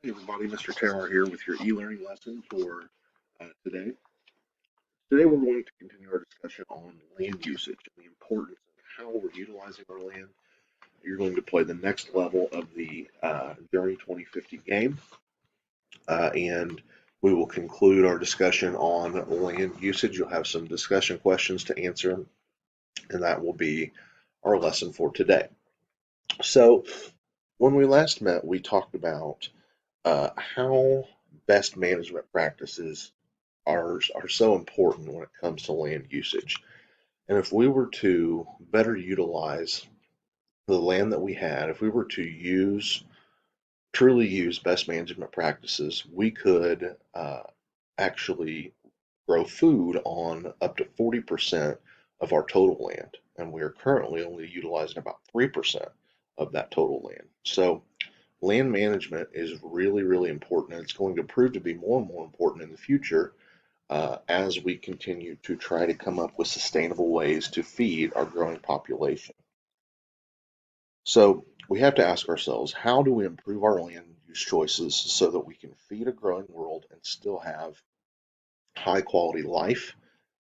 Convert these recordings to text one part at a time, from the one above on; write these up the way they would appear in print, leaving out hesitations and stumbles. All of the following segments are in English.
Hey everybody, Mr. Taylor here with your e-learning lesson for today. Today we're going to continue our discussion on land usage and the importance of how we're utilizing our land. You're going to play the next level of the Journey 2050 game, and we will conclude our discussion on land usage. You'll have some discussion questions to answer, and that will be our lesson for today. So when we last met, we talked about how best management practices are so important when it comes to land usage. And if we were to better utilize the land that we had, if we were to truly use best management practices, we could actually grow food on up to 40% of our total land. And we are currently only utilizing about 3% of that total land. So land management is really, really important, and it's going to prove to be more and more important in the future as we continue to try to come up with sustainable ways to feed our growing population. So we have to ask ourselves, how do we improve our land use choices so that we can feed a growing world and still have high quality life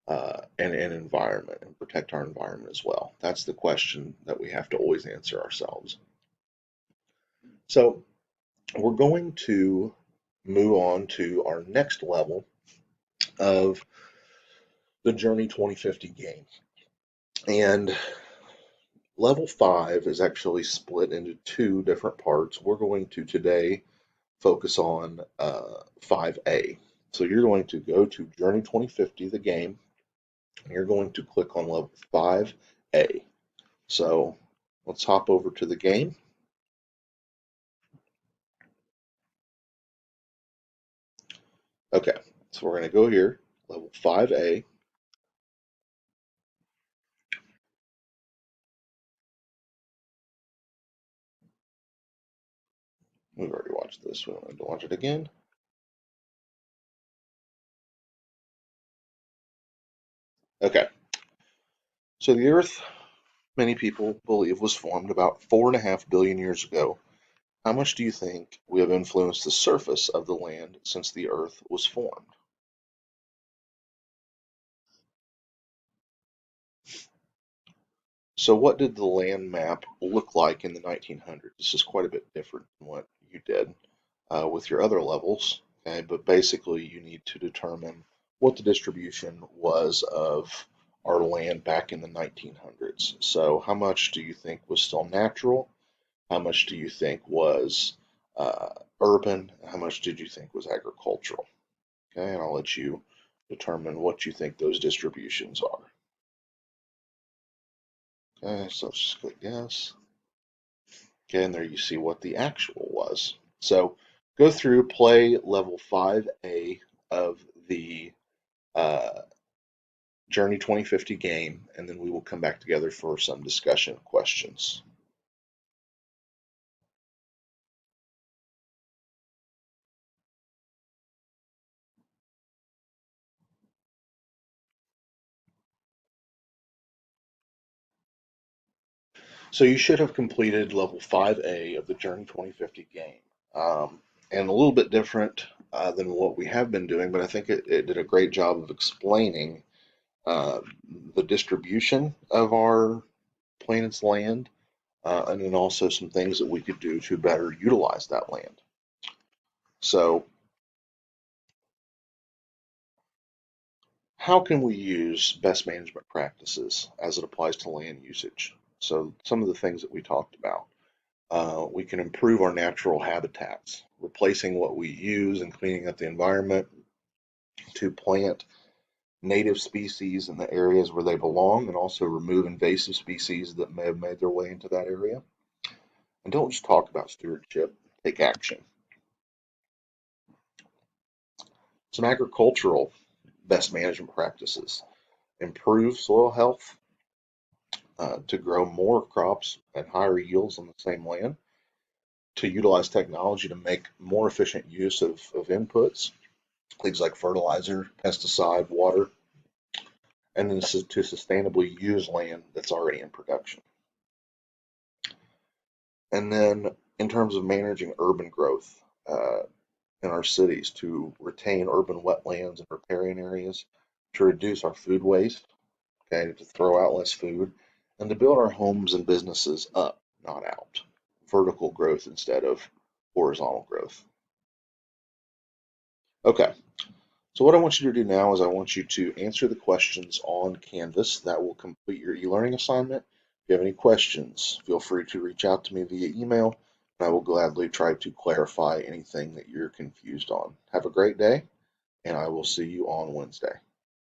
and environment and protect our environment as well? That's the question that we have to always answer ourselves. So we're going to move on to our next level of the Journey 2050 game. And level 5 is actually split into two different parts. We're going to today focus on 5A. So you're going to go to Journey 2050, the game, and you're going to click on level 5A. So let's hop over to the game. Okay, so we're going to go here, level 5A. We've already watched this. We don't need to watch it again. Okay, so the Earth, many people believe, was formed about 4.5 billion years ago. How much do you think we have influenced the surface of the land since the Earth was formed? So what did the land map look like in the 1900s? This is quite a bit different than what you did with your other levels, okay? But basically you need to determine what the distribution was of our land back in the 1900s. So how much do you think was still natural? How much do you think was urban? How much did you think was agricultural? Okay, and I'll let you determine what you think those distributions are. Okay, so let's just click yes. Okay, and there you see what the actual was. So go through, play level 5A of the uh, Journey 2050 game, and then we will come back together for some discussion questions. So you should have completed level 5A of the Journey 2050 game. And a little bit different than what we have been doing, but I think it did a great job of explaining uh, the distribution of our planet's land, and then also some things that we could do to better utilize that land. So, how can we use best management practices as it applies to land usage? So, some of the things that we talked about. We can improve our natural habitats, replacing what we use and cleaning up the environment to plant native species in the areas where they belong and also remove invasive species that may have made their way into that area. And don't just talk about stewardship, take action. Some agricultural best management practices. Improve soil health to grow more crops and higher yields on the same land. To utilize technology to make more efficient use of inputs, things like fertilizer, pesticide, water, and then to sustainably use land that's already in production. And then in terms of managing urban growth, in our cities to retain urban wetlands and riparian areas, to reduce our food waste, okay, to throw out less food, and to build our homes and businesses up, not out. Vertical growth instead of horizontal growth. Okay, so what I want you to do now is I want you to answer the questions on Canvas that will complete your e-learning assignment. If you have any questions, feel free to reach out to me via email, and I will gladly try to clarify anything that you're confused on. Have a great day, and I will see you on Wednesday.